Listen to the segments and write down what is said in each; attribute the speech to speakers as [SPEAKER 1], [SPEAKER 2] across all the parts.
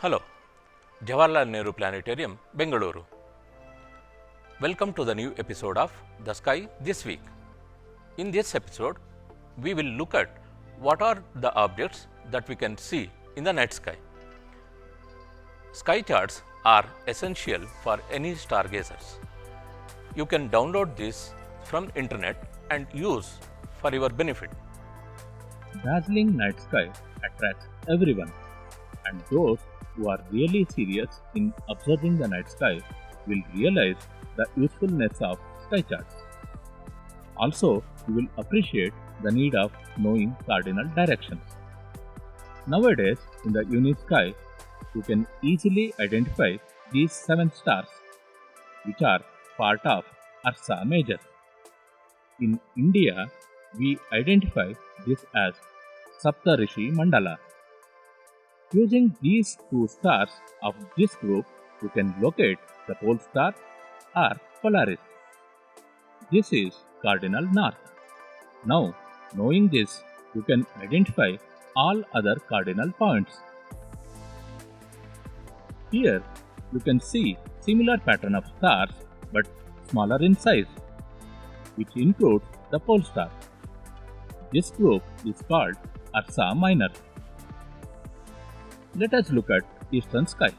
[SPEAKER 1] Hello, Jawaharlal Nehru Planetarium, Bengaluru. Welcome to the new episode of The Sky This Week. In this episode, we will look at what are the objects that we can see in the night sky. Sky charts are essential for any stargazers. You can download this from internet and use for your benefit.
[SPEAKER 2] Dazzling night sky attracts everyone, and those who are really serious in observing the night sky will realize the usefulness of sky charts. Also, you will appreciate the need of knowing cardinal directions. Nowadays, in the UniSky, you can easily identify these 7 stars, which are part of Ursa Major. In India, we identify this as Saptarishi Mandala. Using these 2 stars of this group, you can locate the pole star or Polaris. This is cardinal north. Now, knowing this, you can identify all other cardinal points. Here, you can see similar pattern of stars but smaller in size, which includes the pole star. This group is called Ursa Minor. Let us look at eastern sky.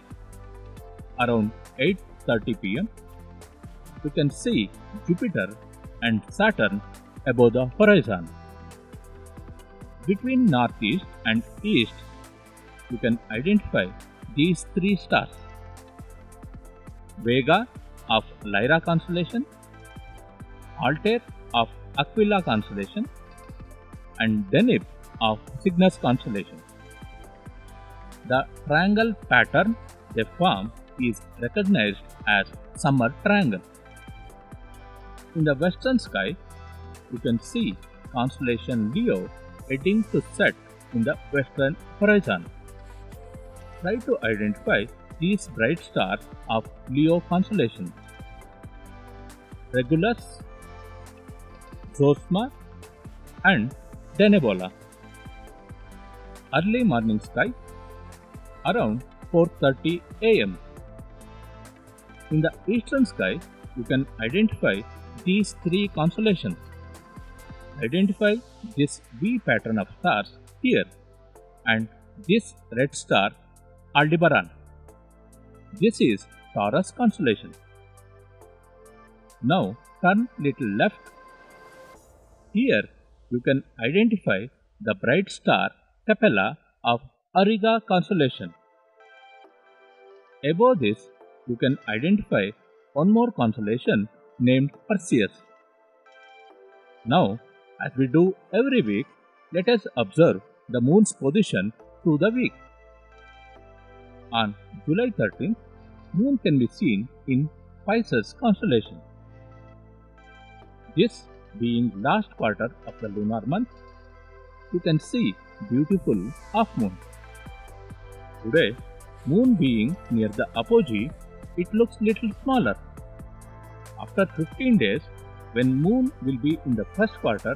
[SPEAKER 2] Around 8:30 p.m., you can see Jupiter and Saturn above the horizon. Between northeast and east, you can identify these 3 stars: Vega of Lyra constellation, Altair of Aquila constellation, and Deneb of Cygnus constellation. The triangle pattern they form is recognized as summer triangle. In the western sky, you can see constellation Leo heading to set in the western horizon. Try to identify these bright stars of Leo constellation: Regulus, Zosma, and Denebola. Early morning sky around 4:30 a.m. In the eastern sky, you can identify these 3 constellations. Identify this V pattern of stars here and this red star Aldebaran. This is Taurus constellation. Now turn little left. Here you can identify the bright star Capella of Auriga constellation. Above this, you can identify one more constellation named Perseus. Now, as we do every week, let us observe the moon's position through the week. On July 13th, moon can be seen in Pisces constellation. This being last quarter of the lunar month, you can see beautiful half moon. Today, moon being near the apogee, it looks little smaller. After 15 days, when moon will be in the first quarter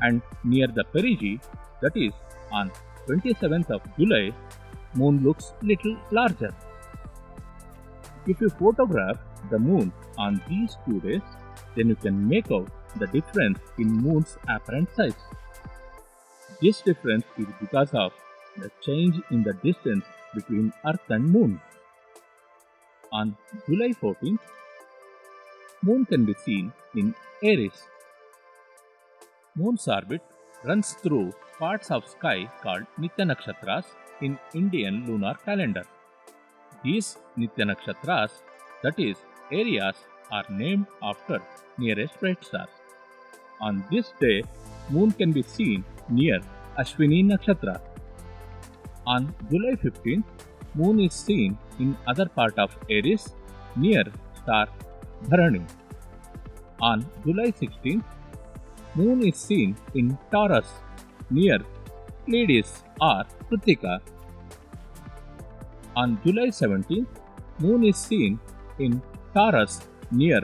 [SPEAKER 2] and near the perigee, that is on 27th of July, moon looks little larger. If you photograph the moon on these 2 days, then you can make out the difference in moon's apparent size. This difference is because of the change in the distance between Earth and Moon. On July 14th, moon can be seen in Aries. Moon's orbit runs through parts of sky called Nitya Nakshatras in Indian lunar calendar. These Nitya Nakshatras, that is, areas, are named after nearest bright stars. On this day, moon can be seen near Ashwini Nakshatra. On July 15th, moon is seen in other part of Aries near star Bharani. On July 16th, moon is seen in Taurus near Pleiades or Kritika. On July 17th, moon is seen in Taurus near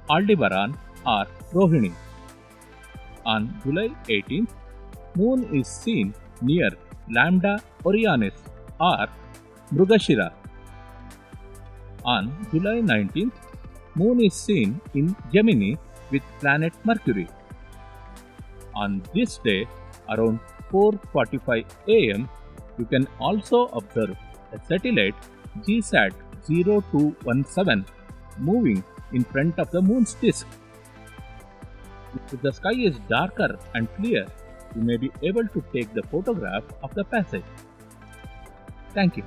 [SPEAKER 2] Aldebaran or Rohini. On July 18th, moon is seen near Lambda Orionis or Mrugashira. On July 19th, Moon is seen in Gemini with planet Mercury. On this day, around 4:45 am, you can also observe a satellite GSAT 0217 moving in front of the Moon's disk. If the sky is darker and clear, you may be able to take the photograph of the passage. Thank you.